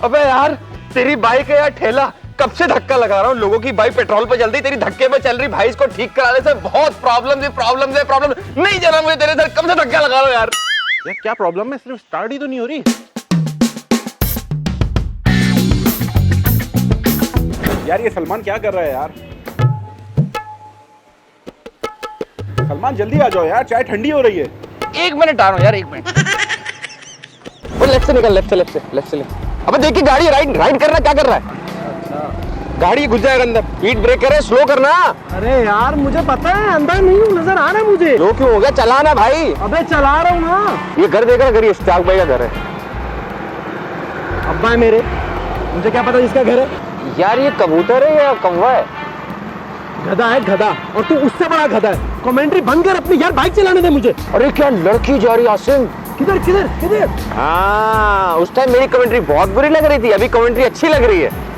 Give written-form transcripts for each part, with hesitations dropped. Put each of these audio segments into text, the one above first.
अबे यार तेरी बाइक है यार ठेला, कब से धक्का लगा रहा हूँ। लोगों की बाइक पेट्रोल पे चल रही, तेरी धक्के पे चल रही। भाई इसको ठीक कराने से बहुत प्रॉब्लम नहीं चला मुझे तेरे सर, कब से धक्का लगा रहा हूँ यार। यार क्या प्रॉब्लम है? सिर्फ स्टार्ट ही तो नहीं हो रही। यार ये सलमान क्या कर रहा है यार? सलमान जल्दी आ जाओ यार, चाय ठंडी हो रही है। 1 मिनट आ रहा हूँ यार, 1 मिनट। वो लेफ्ट से निकल, लेफ्ट से। अबे देखिए गाड़ी राइट कर रहा है, क्या कर रहा है? गाड़ी घुस जाएगा अंदर, स्पीड ब्रेकर है, स्लो करना। अरे यार मुझे पता है, अंदर नहीं हूँ, नजर आ रहा है मुझे। स्लो क्यों हो गया? चलाना भाई। अबे चला रहा हूँ ना। ये घर देख रहा, घर इस्ताक भाई का घर है। अब्बा है मेरे, मुझे क्या पता इसका घर है। यार ये कबूतर है या कौवा है? गधा है गधा, और तू उससे बड़ा गधा है। कमेंट्री बंद कर अपनी यार, बाइक चलाने दे मुझे। अरे क्या लड़की जा रही आसिम? किधर? हाँ उस टाइम मेरी कमेंट्री बहुत बुरी लग रही थी, अभी कमेंट्री अच्छी लग रही है।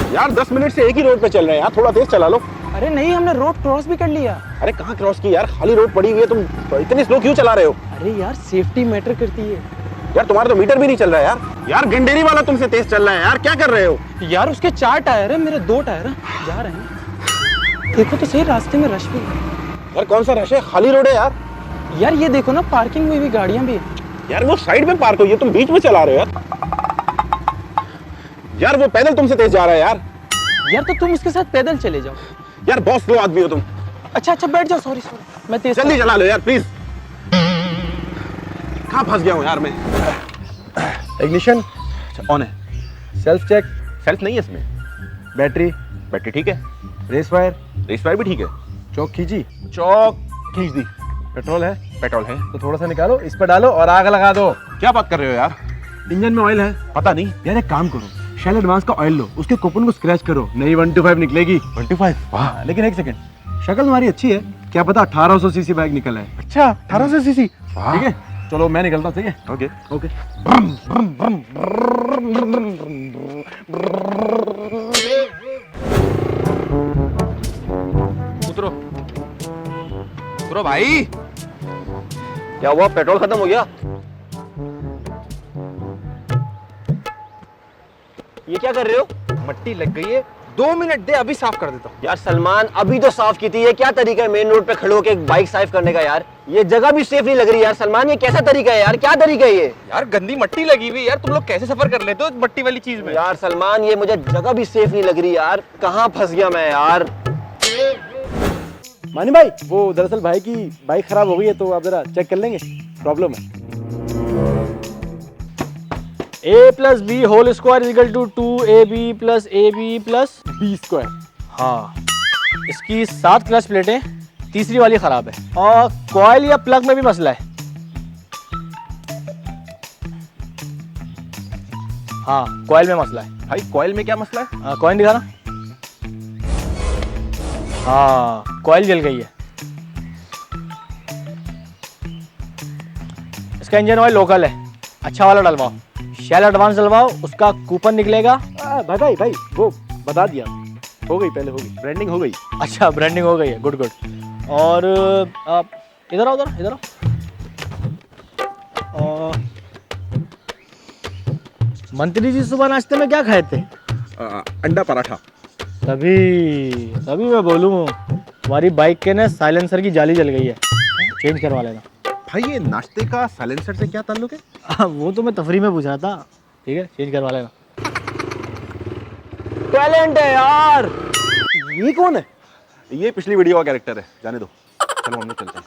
यार 10 मिनट से एक ही रोड पे चल रहे हैं यार, थोड़ा तेज चला लो। अरे नहीं, हमने रोड क्रॉस भी कर लिया। अरे कहाँ क्रॉस की यार, खाली रोड पड़ी हुई है, तुम इतनी स्लो क्यों चला रहे हो? अरे यार सेफ्टी मैटर करती है। यार तुम्हारा तो मीटर भी नहीं चल रहा है यार। यार गंडेरी वाला तुमसे तेज चल रहा है यार, क्या कर रहे हो? यार उसके 4 टायर है, मेरे 2 टायर है, जा रहे हैं। देखो तो सही, रास्ते में रश भी है। यार कौन सा रश है? खाली रोड है यार। यार ये देखो ना, पार्किंग में भी गाड़ियां भी है। यार वो साइड में पार्क हो, ये तुम बीच में चला रहे हो यार। यार वो पैदल तुमसे तेज जा रहा है यार। यार तो तुम उसके साथ पैदल चले जाओ। यार बहुत स्लो आदमी हो तुम। अच्छा बैठ जाओ, सॉरी मैं तेज जल्दी चला लो यार प्लीज। कहाँ फंस गया हूँ यार मैं? इग्निशन ऑन है। सेल्फ चेक, सेल्फ नहीं है इसमें। बैटरी ठीक है, रेस वायर, रेस वायर भी ठीक है। चौक खींची, चौक खींच दी। पेट्रोल है पेट्रोल है तो थोड़ा सा निकालो, इस पर डालो और आग लगा दो। क्या बात कर रहे हो यार? इंजन में ऑयल है? पता नहीं। यार एक काम करो, शेल एडवांस का ऑयल लो, उसके कूपन को स्क्रैच करो, नई 125 निकलेगी। 25? वाह। लेकिन एक सेकंड, शक्ल तुम्हारी अच्छी है, क्या पता 1800 सीसी बाइक निकल है। अच्छा 1800 सीसी। ठीक है चलो मैं निकलता हूँ। ठीक है ओके। ओके। उतरो भाई। क्या हुआ, पेट्रोल खत्म हो गया? ये क्या कर रहे हो? मट्टी लग गई है, 2 मिनट दे, अभी साफ कर देता हूँ। यार सलमान अभी तो साफ की थी, ये क्या तरीका है मेन रोड पे खड़े होकर बाइक साफ करने का? यार ये जगह भी सेफ नहीं लग रही यार सलमान, ये कैसा तरीका है यार? क्या तरीका है ये? यार गंदी मट्टी लगी हुई यार, तुम लोग कैसे सफर कर लेते हो मट्टी वाली चीज में? यार सलमान ये मुझे जगह भी सेफ नहीं लग रही यार, कहाँ फंस गया मैं यार। मानी भाई, वो दरअसल भाई की बाइक खराब हो गई है, तो आप जरा चेक कर लेंगे, प्रॉब्लम है। a + b whole square equal to 2ab + ab + b square. हाँ, इसकी 7 क्लच प्लेटें, तीसरी वाली खराब है, और कॉइल या प्लग में भी मसला है। हाँ कॉइल में मसला है। भाई कॉइल में क्या मसला है? कॉइन दिखाना। हाँ कॉइल जल गई है। इसका इंजन ऑयल लोकल है, अच्छा वाला डलवाओ। शेल एडवांस डलवाओ, उसका कूपन निकलेगा। भाई वो बता दिया, हो गई, पहले हो गई, ब्रांडिंग हो गई। अच्छा ब्रांडिंग हो गई है, गुड। और इधर आओ। और मंत्री जी सुबह नाश्ते में क्या खाए थे? अंडा पराठा। तभी मैं बोलूँ, हमारी बाइक के ना साइलेंसर की जाली जल गई है, चेंज करवा लेना। भाई ये नाश्ते का साइलेंसर से क्या ताल्लुक है? वो तो मैं तफरी में पूछ रहा था। ठीक है चेंज करवा लेना। टैलेंट है यार। ये कौन है? ये पिछली वीडियो का कैरेक्टर है, जाने दो। चलो हम लोग चलते हैं।